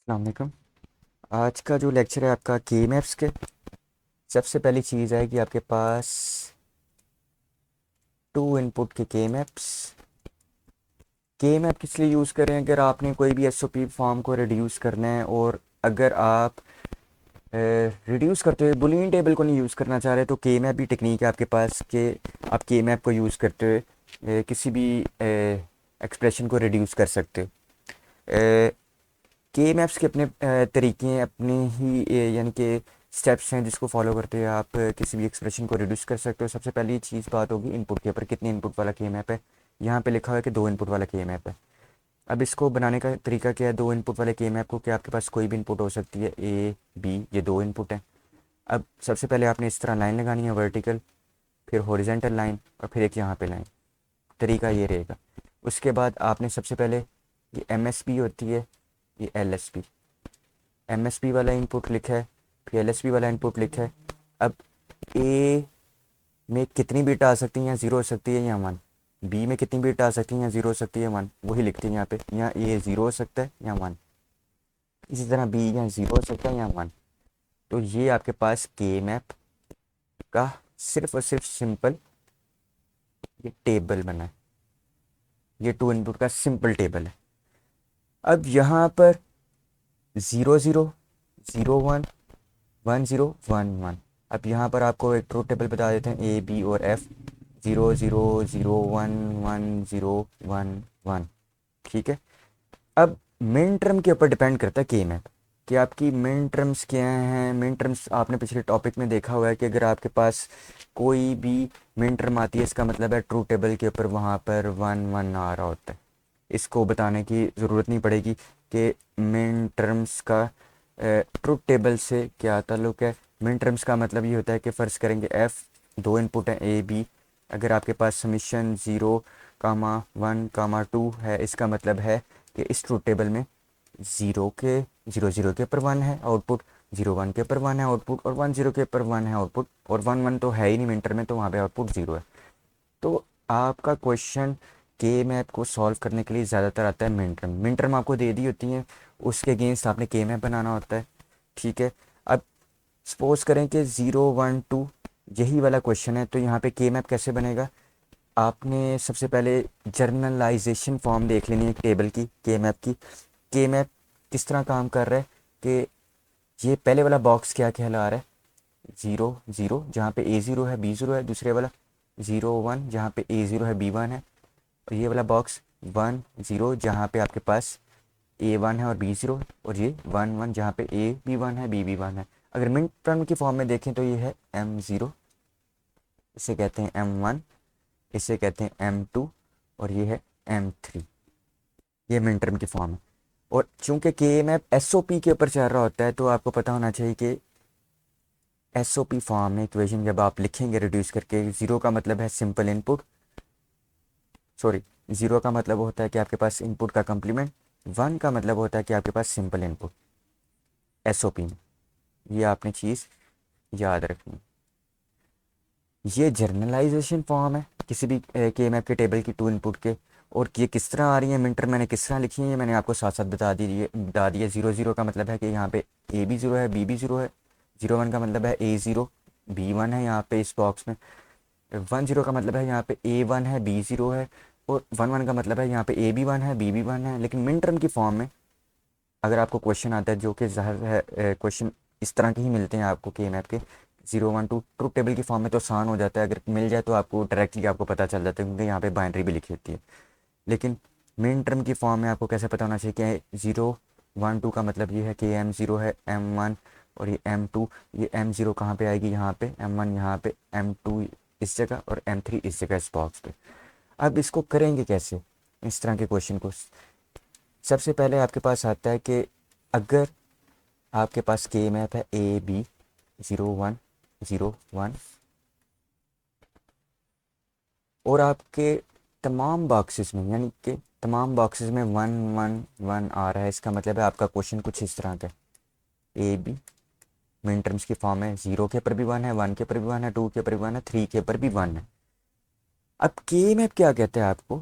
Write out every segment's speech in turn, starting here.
अस्सलाम वालेकुम। आज का जो लेक्चर है आपका के मैप्स के। सबसे पहली चीज़ है कि आपके पास टू इनपुट के मैप किस लिए यूज़ करें? अगर आपने कोई भी एसओपी फॉर्म को रिड्यूस करना है और अगर आप रिड्यूस करते हुए बुलियन टेबल को नहीं यूज़ करना चाह रहे तो के मैप भी टेक्निक है आपके पास कि आप के मैप को यूज़ करते हुए किसी भी एक्सप्रेशन को रिड्यूस कर सकते हो। के मैप्स के अपने तरीके हैं, अपने ही यानी कि स्टेप्स हैं जिसको फॉलो करते हुए आप किसी भी एक्सप्रेशन को रिड्यूस कर सकते हो। सबसे पहली चीज़ बात होगी इनपुट के ऊपर, कितने इनपुट वाला के मैप है। यहाँ पे लिखा हुआ है कि दो इनपुट वाला के मैप है। अब इसको बनाने का तरीका क्या है? दो इनपुट वाले के मैप को, कि आपके पास कोई भी इनपुट हो सकती है, ए बी, ये दो इनपुट हैं। अब सबसे पहले आपने इस तरह लाइन लगानी है, वर्टिकल, फिर हॉरिजेंटल लाइन, और फिर एक यहाँ पे लाइन। तरीका ये रहेगा। उसके बाद आपने सबसे पहले ये एम एस पी होती है, ये L S P, M S P वाला इनपुट लिखा है, फिर एल एस पी वाला इनपुट लिखा है। अब ए में कितनी बीट आ सकती है? यहाँ ज़ीरो हो सकती है या वन। बी में कितनी बीट आ सकती है? यहाँ ज़ीरो हो सकती है, वन। वही लिखते हैं यहाँ पे, यहाँ ए ज़ीरो हो सकता है या वन। इसी तरह बी यहाँ ज़ीरो हो सकता है या वन। तो ये आपके पास के मैप का सिर्फ और सिर्फ सिंपल ये टेबल बना है। ये टू इनपुट का सिंपल टेबल है। अब यहाँ पर zero zero, zero one, one zero, one one. अब यहाँ पर आपको एक ट्रूथ टेबल बता देते हैं, ए बी और F. Zero zero, zero one, one zero, one one. ठीक है। अब मिन टर्म के ऊपर डिपेंड करता है के मैप कि आपकी मिन टर्म्स क्या हैं। मिन टर्म्स आपने पिछले टॉपिक में देखा हुआ है कि अगर आपके पास कोई भी मिन टर्म आती है, इसका मतलब है ट्रू टेबल के ऊपर वहाँ पर वन वन आ रहा होता है। इसको बताने की ज़रूरत नहीं पड़ेगी कि मिन टर्म्स का ट्रुथ टेबल से क्या ताल्लुक़ है। मिन टर्म्स का मतलब ये होता है कि फ़र्ज़ करेंगे एफ़, दो इनपुट हैं ए बी। अगर आपके पास summation zero comma one comma two है, इसका मतलब है कि इस ट्रुथ टेबल में ज़ीरो के ज़ीरो ज़ीरो के ऊपर वन है आउटपुट, ज़ीरो वन के ऊपर वन है आउटपुट, और वन ज़ीरो के ऊपर वन है आउटपुट, और वन वन तो है ही नहीं मिनटर में, तो वहाँ पे आउटपुट ज़ीरो है। तो आपका क्वेश्चन के मैप को सॉल्व करने के लिए ज़्यादातर आता है मिन टर्म। मिन टर्म आपको दे दी होती हैं, उसके अगेंस्ट आपने के मैप बनाना होता है। ठीक है। अब सपोज करें कि ज़ीरो वन टू यही वाला क्वेश्चन है, तो यहाँ पे के मैप कैसे बनेगा? आपने सबसे पहले जर्नलाइजेशन फॉर्म देख लेनी है एक टेबल की, के मैप की। के मैप किस तरह काम कर रहा है कि ये पहले वाला बॉक्स क्या कहला रहा है? ज़ीरो ज़ीरो, जहाँ पे ए ज़ीरो है बी ज़ीरो है। दूसरे वाला ज़ीरो वन, जहाँ पे ए ज़ीरो है बी वन है। और ये वाला बॉक्स वन ज़ीरो, जहाँ पे आपके पास ए वन है और बी ज़ीरो। और ये वन वन, जहाँ पे ए बी वन है बी बी वन है। अगर मिन टर्म की फॉर्म में देखें तो ये है एम ज़ीरो, इसे कहते हैं एम वन, इसे कहते हैं एम टू, और ये है एम थ्री। ये मिन टर्म की फॉर्म है। और चूंकि के मैप एस ओ पी के ऊपर चल रहा होता है, तो आपको पता होना चाहिए कि एस ओ पी फॉर्म में इक्वेशन जब आप लिखेंगे रिड्यूस करके, ज़ीरो का मतलब है सिंपल इनपुट, सॉरी, ज़ीरो का मतलब होता है कि आपके पास इनपुट का कम्प्लीमेंट, वन का मतलब होता है कि आपके पास simple input S O P में। ये आपने चीज़ याद रखनी। ये जर्नलाइजेशन फॉर्म है किसी भी के मैप के टेबल की टू इनपुट के। और ये किस तरह आ रही है मिनटर, मैंने किस तरह लिखी है ये मैंने आपको साथ साथ बता दिया। ज़ीरो ज़ीरो का मतलब है कि यहाँ पे ए भी ज़ीरो है बी भी ज़ीरो है। ज़ीरो वन का मतलब है ए ज़ीरो बी वन है यहाँ पे इस बॉक्स में। वन ज़ीरो का मतलब है यहाँ पे ए वन है बी ज़ीरो है। और वन वन का मतलब है यहाँ पे ए बी वन है बी बी वन है। लेकिन मिन टर्म की फॉर्म में अगर आपको क्वेश्चन आता है, जो कि ज़ाहिर है क्वेश्चन इस तरह के ही मिलते हैं आपको के मैप के, zero one two, truth table की फॉर्म में तो आसान हो जाता है। अगर मिल जाए तो आपको डायरेक्टली आपको पता चल जाता है, क्योंकि यहाँ पे बाइनरी भी लिखी होती है। लेकिन मिन टर्म की फॉर्म में आपको कैसे पता होना चाहिए कि ज़ीरो वन टू का मतलब ये है कि एम ज़ीरो है एम वन, और ये एम टू। ये एम ज़ीरो कहाँ पे आएगी? यहाँ पे एम वन, यहाँ पे एम टू इस जगह, और एम थ्री इस जगह इस बॉक्स पे। अब इसको करेंगे कैसे इस तरह के क्वेश्चन को? सबसे पहले आपके पास आता है कि अगर आपके पास के मैप है A B zero one zero one, और आपके तमाम बॉक्सेस में, यानी कि तमाम बॉक्सेस में वन वन वन आ रहा है, इसका मतलब है आपका क्वेश्चन कुछ इस तरह का है। ए बी मिन टर्म्स की फॉर्म है, ज़ीरो के ऊपर भी वन है, वन के ऊपर भी वन है, टू के ऊपर भी वन है, थ्री के ऊपर भी वन है। अब के मैप क्या कहते हैं आपको?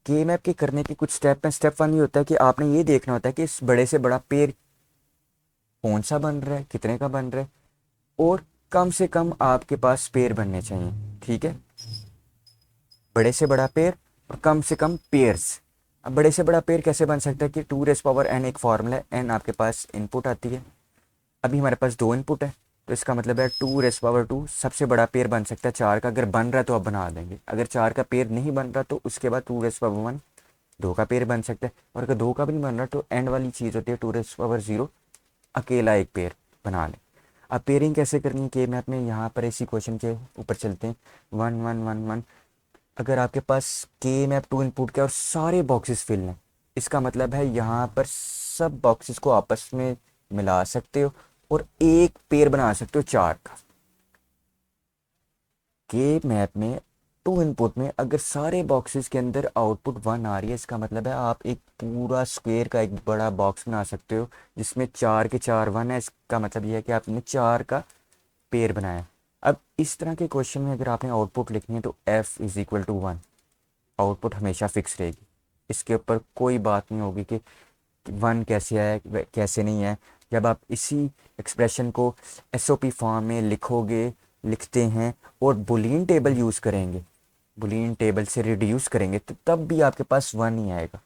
के मैप के करने के कुछ स्टेप हैं। स्टेप वन ये होता है कि आपने ये देखना होता है कि इस बड़े से बड़ा पेयर कौन सा बन रहा है, कितने का बन रहा है, और कम से कम आपके पास पेयर बनने चाहिए। ठीक है, बड़े से बड़ा पेयर और कम से कम पेयर्स। अब बड़े से बड़ा पेयर कैसे बन सकता है कि 2 रेज़ पावर n एक फॉर्मूला है, n आपके पास इनपुट आती है। अभी हमारे पास 2 इनपुट है, तो इसका मतलब है 2 रेज़ पावर 2 सबसे बड़ा पेयर बन सकता है 4 का। अगर बन रहा है तो आप बना देंगे, अगर 4 का पेयर नहीं बन रहा तो उसके बाद 2 रेज़ पावर 1 2 का पेयर बन सकता है, और अगर 2 का भी नहीं बन रहा तो एंड वाली चीज़ होती है 2 रेज़ पावर 0 अकेला एक पेयर बना लें। अब पेयरिंग कैसे करनी है के मैप में, यहाँ पर इसी क्वेश्चन के ऊपर चलते हैं। 1 1 1 1, अगर आपके पास के मैप 2 इनपुट के और सारे बॉक्सेस फिल हैं, इसका मतलब है यहाँ पर सब बॉक्सेस को आपस में मिला सकते हो और एक पेयर बना सकते हो 4 का। के मैप में 2 इनपुट में अगर सारे बॉक्सेस के अंदर आउटपुट 1 आ रही है, इसका मतलब है आप एक पूरा स्क्वायर का एक बड़ा बॉक्स बना सकते हो जिसमें 4 के 4 1 है। इसका मतलब यह है कि आपने 4 का पेयर बनाया। अब इस तरह के क्वेश्चन में अगर आपने आउटपुट लिखनी है तो f=1, आउटपुट हमेशा फिक्स रहेगी। इसके ऊपर कोई बात नहीं होगी कि 1 कैसे है कैसे नहीं है। जब आप इसी एक्सप्रेशन को एसओपी फॉर्म में लिखोगे, लिखते हैं और बुलियन टेबल यूज़ करेंगे, बुलियन टेबल से रिड्यूस करेंगे, तो तब भी आपके पास 1 ही आएगा,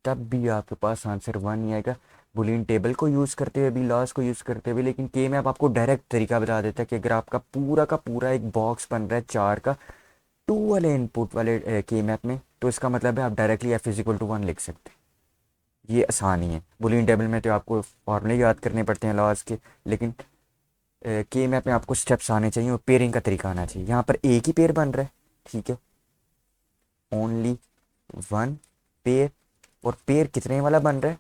तब भी आपके पास आंसर 1 ही आएगा। बुलियन टेबल को यूज़ करते हुए भी, लॉस को यूज़ करते हुए। लेकिन के मैप आपको डायरेक्ट तरीका बता देता है कि अगर आपका पूरा का पूरा एक बॉक्स बन रहा है 4 का 2 वाले इनपुट वाले के मैप में, तो इसका मतलब है आप डायरेक्टली f=1 लिख सकते हैं। ये आसानी है। बुलियन टेबल में तो आपको फॉर्मूले याद करने पड़ते हैं लॉज के, लेकिन के मैप में आपको स्टेप्स आने चाहिए और पेयरिंग का तरीका आना चाहिए। यहाँ पर एक ही पेयर बन रहा है, ठीक है, ओनली 1 पेयर। और पेयर कितने वाला बन रहा है,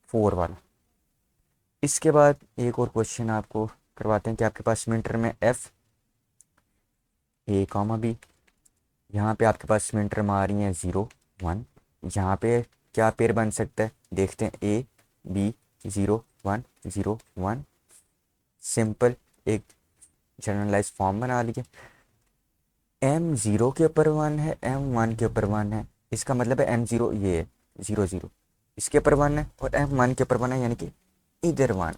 4 वाला। इसके बाद एक और क्वेश्चन आपको करवाते हैं कि आपके पास मिनटर में f(a,b), यहाँ पे आपके पास मिनटर में आ रही हैं 0 1। यहाँ पे क्या पेयर बन सकता है, देखते हैं। a b 0 1 0 1, सिंपल एक जनरलाइज फॉर्म बना लिए। m0 के ऊपर 1 है, m1 के ऊपर 1 है, इसका मतलब है m0 ये है 0 0, इसके ऊपर 1 है, और m1 के ऊपर 1 है, यानी कि इधर 1।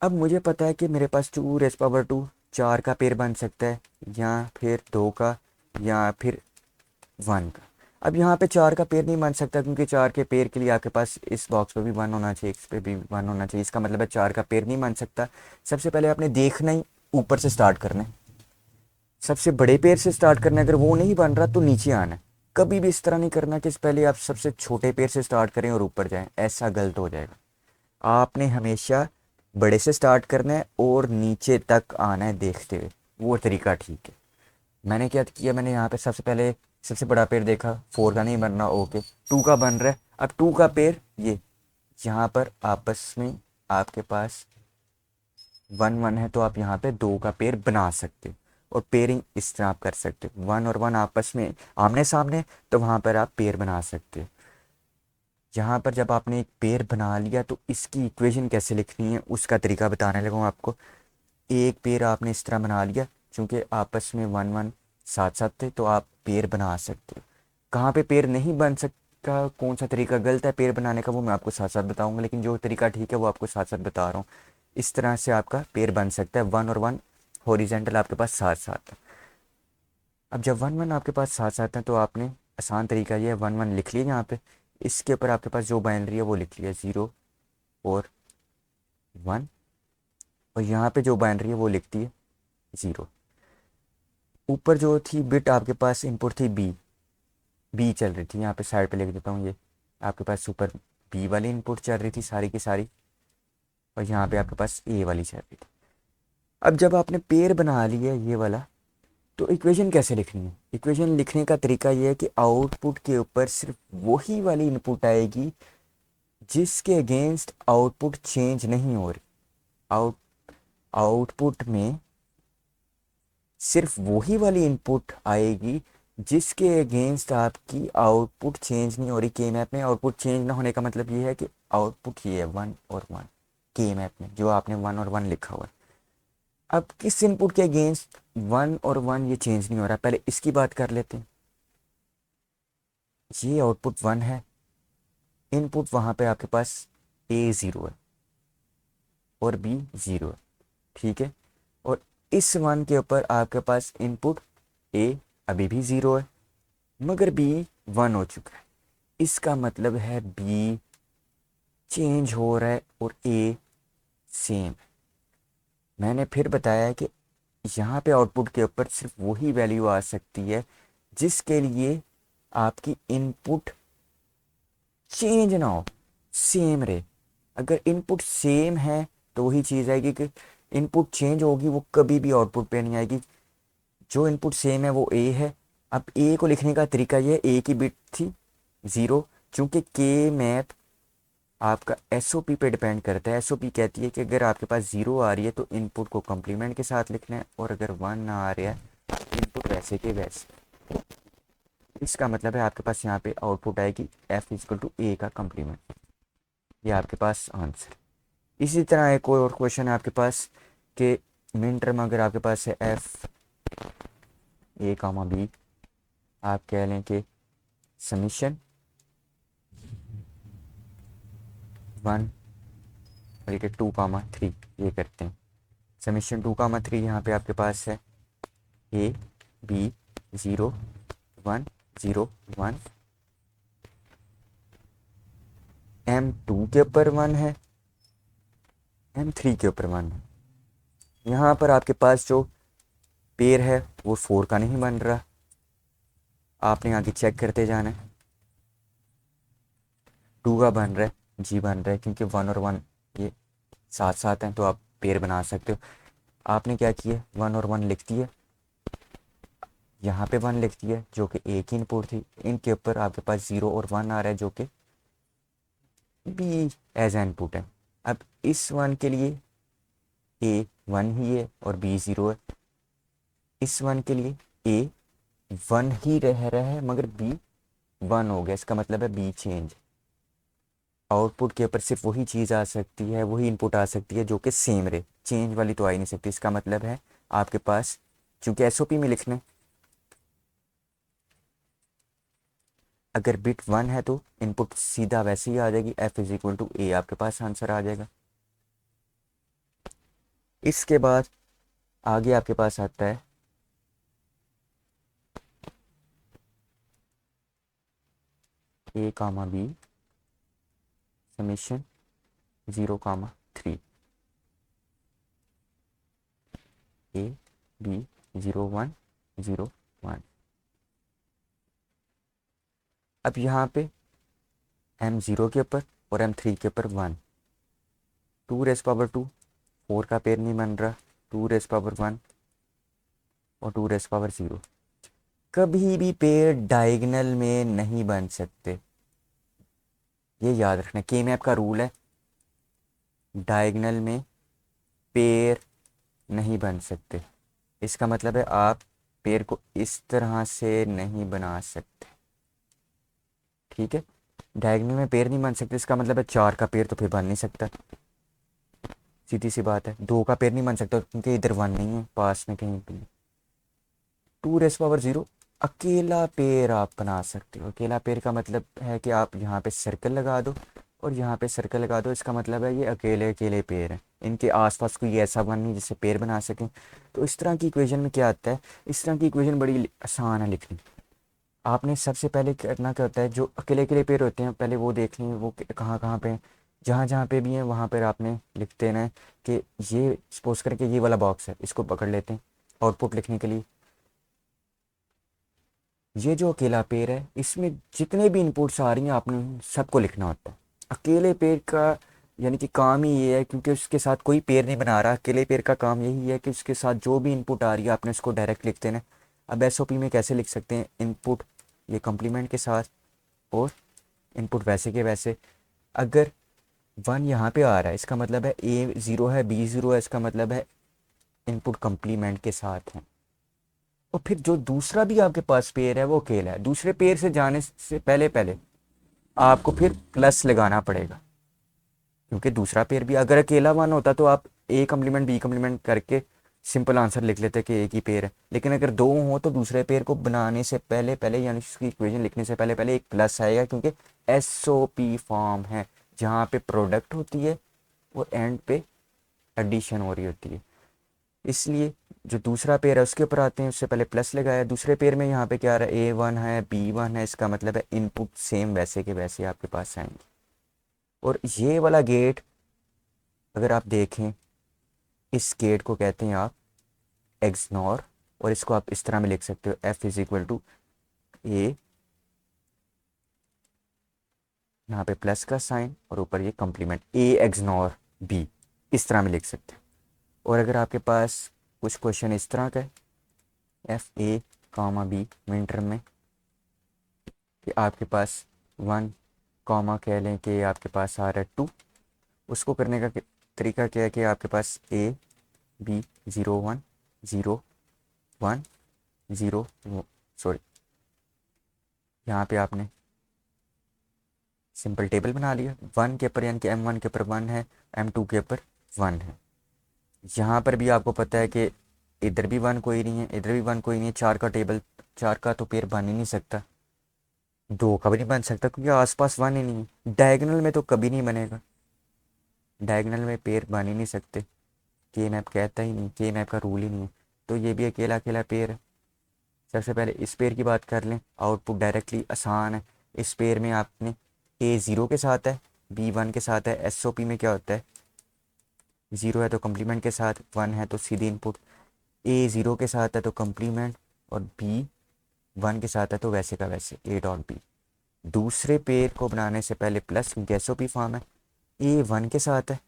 अब मुझे पता है कि मेरे पास 2 रेज़ पावर 2 4 का पेयर बन सकता है, या फिर 2 का, या फिर 1 का। अब यहाँ पे 4 का पेयर नहीं बन सकता, क्योंकि 4 के पेयर के लिए आपके पास इस बॉक्स पे भी 1 होना चाहिए, इस पे भी 1 होना चाहिए। इसका मतलब है 4 का पेयर नहीं बन सकता। सबसे पहले आपने देखना ही ऊपर से स्टार्ट करना है, सबसे बड़े पेयर से स्टार्ट करना है। अगर वो नहीं बन रहा तो नीचे आना है। कभी भी इस तरह नहीं करना कि पहले आप सबसे छोटे पेयर से स्टार्ट करें और ऊपर जाएं, ऐसा गलत हो जाएगा। आपने हमेशा बड़े से स्टार्ट करना है और नीचे तक आना है देखते हुए, वो तरीका ठीक है। मैंने क्या किया, मैंने यहाँ पे सबसे पहले सबसे बड़ा पेड़ देखा, 4 का नहीं बन रहा, ओके 2 का बन रहा है। अब 2 का पेड़ ये यहाँ पर आपस में आपके पास 1 1 है, तो आप यहाँ पे 2 का पेड़ बना सकते हो। और पेयरिंग इस तरह आप कर सकते हो, 1 और 1 आपस में आमने सामने, तो वहाँ पर आप पेड़ बना सकते हो। यहाँ पर जब आपने एक पेड़ बना लिया तो इसकी इक्वेशन कैसे लिखनी है उसका तरीका बताने लगा हूँ आपको। एक पेड़ आपने इस तरह बना लिया, क्योंकि आपस में 1 1 साथ साथ थे, तो आप पेड़ बना सकते हो। कहाँ पे पेड़ नहीं बन सकता, कौन सा तरीका गलत है पेड़ बनाने का, वो मैं आपको साथ साथ बताऊंगा, लेकिन जो तरीका ठीक है वो आपको साथ साथ बता रहा हूँ। इस तरह से आपका पेड़ बन सकता है, 1 और 1 हॉरिजेंटल आपके पास साथ साथ है। अब जब 1 1 आपके पास साथ साथ है, तो आपने आसान तरीका ये है, 1 1 लिख लिया यहाँ पे, इसके ऊपर आपके पास जो बाइनरी है वो लिख लिया 0 और 1, और यहाँ पे जो बाइनरी है वो लिखती है 0। ऊपर जो थी बिट आपके पास इनपुट थी बी, बी चल रही थी, यहाँ पे साइड पे लिख देता हूँ, ये आपके पास ऊपर बी वाली इनपुट चल रही थी सारी की सारी, और यहाँ पे आपके पास ए वाली चल रही थी। अब जब आपने पेयर बना लिया ये वाला, तो इक्वेशन कैसे लिखनी है, इक्वेशन लिखने का तरीका ये है कि आउटपुट के ऊपर सिर्फ वही वाली इनपुट आएगी जिसके अगेंस्ट आउटपुट चेंज नहीं हो रही। आउट आउटपुट में सिर्फ वही वाली इनपुट आएगी जिसके अगेंस्ट आपकी आउटपुट चेंज नहीं हो रही। के मैप में आउटपुट चेंज ना होने का मतलब ये है कि आउटपुट ये है 1 और 1, के मैप में जो आपने 1 और 1 लिखा हुआ है। अब किस इनपुट के अगेंस्ट 1 और 1 ये चेंज नहीं हो रहा, पहले इसकी बात कर लेते हैं। ये आउटपुट 1 है, इनपुट वहाँ पे आपके पास A0 है, और बी 0 है, ठीक है। और इस 1 के ऊपर आपके पास इनपुट ए अभी भी 0 है, मगर बी 1 हो चुका है। इसका मतलब है बी चेंज हो रहा है और ए सेम। मैंने फिर बताया कि यहाँ पे आउटपुट के ऊपर सिर्फ वही वैल्यू आ सकती है जिसके लिए आपकी इनपुट चेंज ना हो, सेम रहे। अगर इनपुट सेम है तो वही चीज़ आएगी, कि इनपुट चेंज होगी वो कभी भी आउटपुट पे नहीं आएगी। जो इनपुट सेम है वो ए है। अब ए को लिखने का तरीका ये, ए की बिट थी 0, चूँकि के मैप आपका एसओपी पे डिपेंड करता है। एसओपी कहती है कि अगर आपके पास 0 आ रही है तो इनपुट को कम्प्लीमेंट के साथ लिखना है, और अगर 1 ना आ रहा है इनपुट वैसे के वैसे। इसका मतलब है आपके पास यहाँ पे आउटपुट आएगी एफ इजकल टू ए का कम्प्लीमेंट। ये आपके पास आंसर। इसी तरह एक और क्वेश्चन है आपके पास कि मिन टर्म अगर आपके पास है एफ ए कामा बी, आप कह लें कि समीशन 1 और 2,3 ये करते हैं। समीशन 2,3 यहाँ पे आपके पास है ए बी 0 1 0 1, M2 के ऊपर 1 है, M3 के ऊपर 1 है। यहाँ पर आपके पास जो पेयर है वो 4 का नहीं बन रहा, आपने आगे चेक करते जाना है। 2 का बन रहा है, जी बन रहा है, क्योंकि 1 और 1 ये साथ साथ हैं तो आप पेयर बना सकते हो। आपने क्या किया, 1 और 1 लिख दिए, यहाँ पे 1 लिख दिया जो कि एक ही इनपुट थी। इनके ऊपर आपके पास 0 और 1 आ रहा है जो कि बी एज इनपुट है। अब इस 1 के लिए ए 1 ही है और बी 0 है। इस 1 के लिए ए 1 ही रह रहा है मगर बी 1 हो गया, इसका मतलब है बी चेंज। आउटपुट के ऊपर सिर्फ वही चीज़ आ सकती है, वही इनपुट आ सकती है जो कि सेम रहे, चेंज वाली तो आ ही नहीं सकती। इसका मतलब है आपके पास, चूँकि एसओपी में लिखना है, अगर बिट 1 है तो इनपुट सीधा वैसे ही आ जाएगी, एफ इज इक्वल टू ए, आपके पास आंसर आ जाएगा। इसके बाद आगे आपके पास आता है ए कामा बी समीशन 0,3, ए बी 0 1 0 1। अब यहाँ पे M0 के ऊपर और M3 के ऊपर 1, 2 रेस पावर 2, 4 का पेयर नहीं बन रहा, 2 रेस पावर 1 और 2 रेस पावर 0। कभी भी पेयर डायगोनल में नहीं बन सकते, ये याद रखना। के मैप का रूल है, डायगोनल में पेयर नहीं बन सकते। इसका मतलब है आप पेयर को इस तरह से नहीं बना सकते, ठीक है। डायगोनल में पेयर नहीं बन सकते, इसका मतलब है 4 का पेयर तो फिर बन नहीं सकता, सीधी सी बात है। 2 का पेयर नहीं बन सकता क्योंकि इधर 1 नहीं है पास में कहीं भी। 2 रेस पावर 0 अकेला पेयर आप बना सकते हो। अकेला पेयर का मतलब है कि आप यहाँ पे सर्कल लगा दो और यहाँ पे सर्कल लगा दो, इसका मतलब है ये अकेले अकेले पेयर हैं, इनके आसपास कोई ऐसा वन नहीं जिससे पेयर बना सकें। तो इस तरह की इक्वेशन में क्या आता है, इस तरह की इक्वेशन बड़ी आसान है लिखनी। आपने सबसे पहले करना क्या होता है, जो अकेले अकेले पेयर होते हैं पहले वो देख लें वो कहाँ कहाँ पे हैं। जहाँ जहाँ पे भी हैं वहाँ पर आपने लिख देना है कि ये सपोज करके ये वाला बॉक्स है, इसको पकड़ लेते हैं आउटपुट लिखने के लिए। ये जो अकेला पेड़ है इसमें जितने भी इनपुट्स आ रही हैं आपने सबको लिखना होता है। अकेले पेड़ का यानी कि काम ही ये है, क्योंकि उसके साथ कोई पेड़ नहीं बना रहा, अकेले पेड़ का काम यही है कि उसके साथ जो भी इनपुट आ रही है आपने उसको डायरेक्ट लिख देना है। अब एसओपी में कैसे लिख सकते हैं, इनपुट ये कम्प्लीमेंट के साथ और इनपुट वैसे के वैसे। अगर 1 यहाँ पे आ रहा है इसका मतलब है ए 0 है बी 0 है, इसका मतलब है इनपुट कम्प्लीमेंट के साथ है। और फिर जो दूसरा भी आपके पास पेयर है वो अकेला है, दूसरे पेयर से जाने से पहले पहले आपको फिर प्लस लगाना पड़ेगा, क्योंकि दूसरा पेयर भी अगर अकेला 1 होता तो आप ए कम्प्लीमेंट बी कम्प्लीमेंट करके सिंपल आंसर लिख लेते कि एक ही पेयर है। लेकिन अगर 2 हो तो दूसरे पेयर को बनाने से पहले पहले यानी उसकी इक्वेशन लिखने से पहले पहले एक प्लस आएगा, क्योंकि एसओपी फॉर्म है जहाँ पे प्रोडक्ट होती है और एंड पे एडिशन हो रही होती है। इसलिए जो दूसरा पेयर है उसके ऊपर आते हैं, उससे पहले प्लस लगाया। दूसरे पेयर में यहाँ पे क्या आ रहा है, A1 है, B1 है, इसका मतलब है इनपुट सेम वैसे के वैसे आपके पास आएंगे। और ये वाला गेट अगर आप देखें, इस गेट को कहते हैं आप एक्सनॉर, और इसको आप इस तरह में लिख सकते हो, F इज इक्वल टू ए, यहाँ पे प्लस का साइन और ऊपर ये कॉम्प्लीमेंट, A एक्सनॉर B, इस तरह में लिख सकते हैं। और अगर आपके पास कुछ क्वेश्चन इस तरह का है, FA, B मिड टर्म में, कि आपके पास 1, कह लें कि आपके पास आ रहा है 2, उसको करने का तरीका क्या है कि आपके पास A B 0 1 0 1 0, सॉरी, यहाँ पे आपने सिंपल टेबल बना लिया। 1 के ऊपर यानी कि M1 के ऊपर 1 है, M2 के ऊपर 1 है। यहाँ पर भी आपको पता है कि इधर भी 1 कोई नहीं है, इधर भी 1 कोई नहीं है। 4 का टेबल, 4 का तो पेयर बन ही नहीं सकता, 2 का भी नहीं बन सकता क्योंकि आसपास 1 ही नहीं है। डायगोनल में तो कभी नहीं बनेगा, डायगोनल में पेयर बन ही नहीं सकते, के मैप कहता ही नहीं, के मैप का रूल ही नहीं है। तो ये भी अकेला अकेला पेयर है। सबसे पहले इस पेयर की बात कर लें, आउटपुट डायरेक्टली आसान है। इस पेयर में आपने A0 के साथ है, B1 के साथ है। SOP में क्या होता है, 0 है तो कम्प्लीमेंट के साथ, 1 है तो सीधी इनपुट। A0 के साथ है तो कम्प्लीमेंट, और B1 के साथ है तो वैसे का वैसे, A.B। दूसरे पेयर को बनाने से पहले प्लस, क्योंकि SOP फॉर्म है। A1 के साथ है,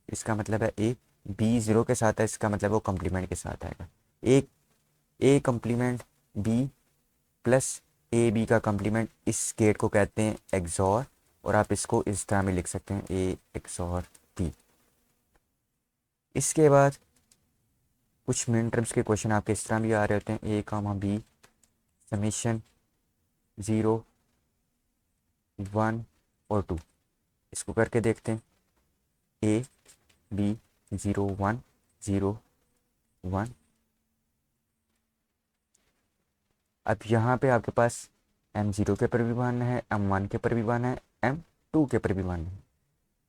इसका मतलब है A। B0 के साथ है, इसका मतलब वो कम्प्लीमेंट के साथ आएगा। एक A complement B plus AB का कम्प्लीमेंट, इस गेट को कहते हैं एक्सॉर, और आप इसको इस तरह में लिख सकते हैं, A एक्सॉर B। इसके बाद कुछ मिन टर्म्स के क्वेश्चन आपके इस तरह भी आ रहे होते हैं, A, B समीशन 0 1 और 2। इसको करके देखते हैं, A B 0 1 0 1। अब यहाँ पे आपके पास M0 के ऊपर भी 1 है, M1 के ऊपर भी 1 है, M2 के ऊपर भी 1 है।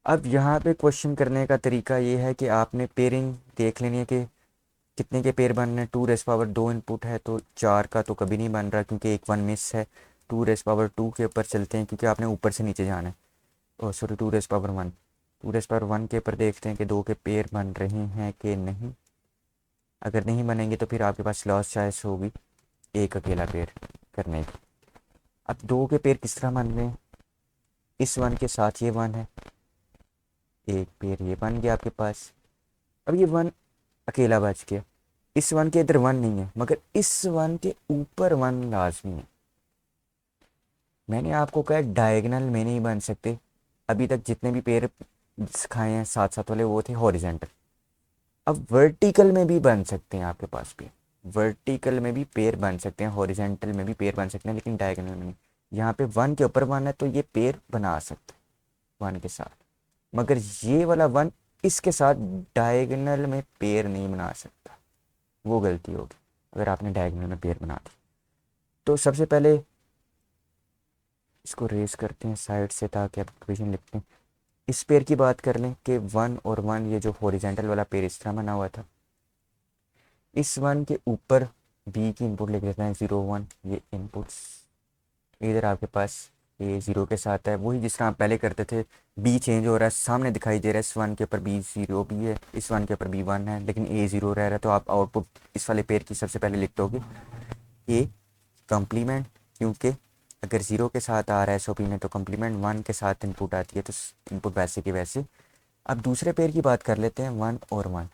अब यहाँ पे क्वेश्चन करने का तरीका ये है कि आपने पेयरिंग देख लेनी है कि कितने के पेयर बन रहे हैं। 2 2 इनपुट है तो 4 का तो कभी नहीं बन रहा क्योंकि एक 1 मिस है। 2 के ऊपर चलते हैं क्योंकि आपने ऊपर से नीचे जाना है। ओह सॉरी, 2 2 के ऊपर देखते हैं कि 2 के पेयर बन रहे हैं कि नहीं। अगर नहीं बनेंगे तो फिर आपके पास लॉस चॉइस होगी एक अकेला पेयर करने की। अब 2 के पेयर किस तरह बन रहे हैं, इस 1 के साथ ये 1 है, एक पेयर ये बन गया आपके पास। अब ये 1 अकेला बच गया, इस 1 के इधर 1 नहीं है, मगर इस 1 के ऊपर 1 लाजमी है। मैंने आपको कहा डायगोनल में नहीं बन सकते। अभी तक जितने भी पेयर सिखाए हैं साथ साथ वाले, वो थे हॉरिजेंटल। अब वर्टिकल में भी बन सकते हैं आपके पास पेयर, वर्टिकल में भी पेयर बन सकते हैं, हॉरिजेंटल में भी पेयर बन सकते हैं, लेकिन डायगोनल में नहीं। यहाँ पे 1 के ऊपर 1 है तो ये पेयर बना सकते हैं 1 के साथ, मगर ये वाला 1 इसके साथ डायगोनल में पेयर नहीं बना सकता। वो गलती होगी अगर आपने डायगोनल में पेयर बना दी। तो सबसे पहले इसको रेस करते हैं साइड से ताकि आप इक्वेशन लिखते हैं। इस पेयर की बात कर लें कि 1 और 1, ये जो हॉरिजेंटल वाला पेयर इस तरह बना हुआ था, इस 1 के ऊपर B की इनपुट लिख देते हैं 0 1, ये इनपुट्स। इधर आपके पास A0 के साथ है, वही जिस तरह आप पहले करते थे। B चेंज हो रहा है, सामने दिखाई दे रहा है, इस 1 के ऊपर B0 भी है, इस 1 के ऊपर B1 है, लेकिन A0 रह रहा है। तो आप आउटपुट इस वाले पेयर की सबसे पहले लिख दोगे A कम्प्लीमेंट, क्योंकि अगर 0 के साथ आ रहा है SOP में तो कम्प्लीमेंट, 1 के साथ इनपुट आती है तो इनपुट वैसे के वैसे। अब दूसरे पेयर की बात कर लेते हैं, 1 और 1।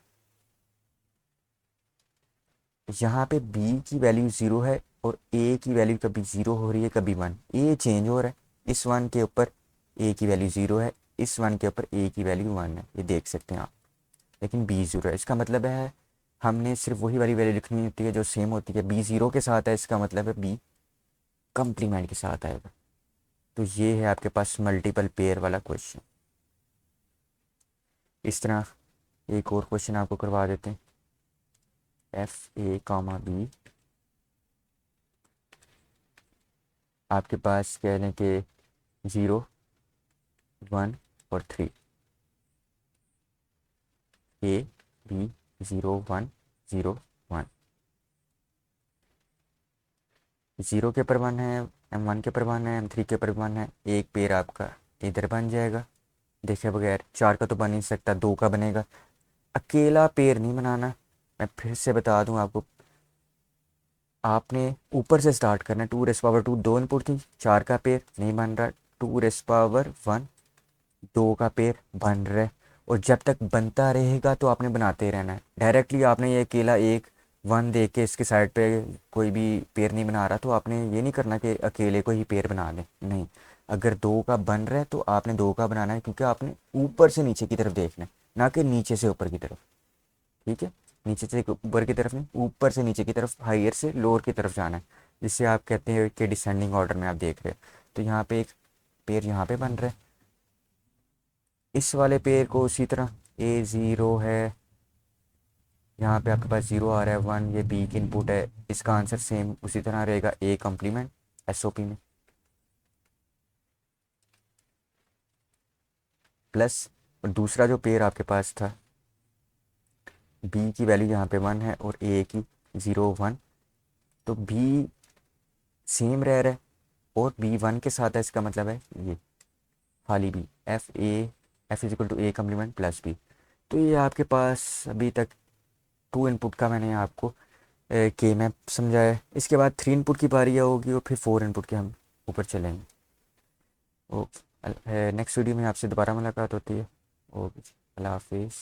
यहाँ पे B की वैल्यू 0 है और A की वैल्यू कभी 0 हो रही है कभी 1, A चेंज हो रहा है। इस 1 के ऊपर A की वैल्यू 0 है, इस 1 के ऊपर A की वैल्यू 1 है, ये देख सकते हैं आप, लेकिन B 0 है। इसका मतलब है हमने सिर्फ वही वाली वैल्यू लिखनी होती है जो सेम होती है। B 0 के साथ है, इसका मतलब है B कम्प्लीमेंट के साथ आएगा। तो ये है आपके पास मल्टीपल पेयर वाला क्वेश्चन। इस तरह एक और क्वेश्चन आपको करवा देते हैं, FA, B आपके पास कह लें कि 0 1 और 3। A B 0 1 0 1। 0 के ऊपर 1 है, M1 के ऊपर 1 है, M3 के ऊपर 1 है, एक पेड़ आपका इधर बन जाएगा देखे बगैर। 4 का तो बन नहीं सकता, 2 का बनेगा। अकेला पेड़ नहीं बनाना, मैं फिर से बता दूं आपको, आपने ऊपर से स्टार्ट करना है। 2 दो इनपुट थी, 4 का पेड़ नहीं बन रहा, 2 1 2 का पेड़ बन रहा है। और जब तक बनता रहेगा तो आपने बनाते रहना है। डायरेक्टली आपने ये अकेला एक 1 दे के इसके साइड पे कोई भी पेड़ नहीं बना रहा तो आपने ये नहीं करना कि अकेले को ही पेड़ बना लें, नहीं। अगर 2 का बन रहा है तो आपने 2 का बनाना है, क्योंकि आपने ऊपर से नीचे की तरफ देखना है, ना कि नीचे से ऊपर की तरफ। ठीक है, नीचे से ऊपर की तरफ नहीं, ऊपर से नीचे की तरफ, हायर से लोअर की तरफ जाना है, जिससे आप कहते हैं कि डिसेंडिंग ऑर्डर में आप देख रहे हैं। तो यहाँ पे एक पेड़ यहाँ पे बन रहा है, इस वाले पेड़ को उसी तरह A 0 है, यहाँ पे आपके पास 0 आ रहा है, 1 ये बी की इनपुट है, इसका आंसर सेम उसी तरह रहेगा A कम्प्लीमेंट SOP में प्लस। और दूसरा जो पेड़ आपके पास था, बी की वैल्यू यहाँ पे 1 है और A की 0 1, तो बी सेम रह रहा है और B 1 के साथ है, इसका मतलब है ये खाली B, F is equal to A complement plus B. तो ये आपके पास अभी तक 2 इनपुट का मैंने आपको के मैप समझाया है। इसके बाद 3 इनपुट की बारी होगी और फिर 4 इनपुट के हम ऊपर चलेंगे। ओ नेक्स्ट वीडियो में आपसे दोबारा मुलाकात होती है। ओके, अल्लाह हाफिज़।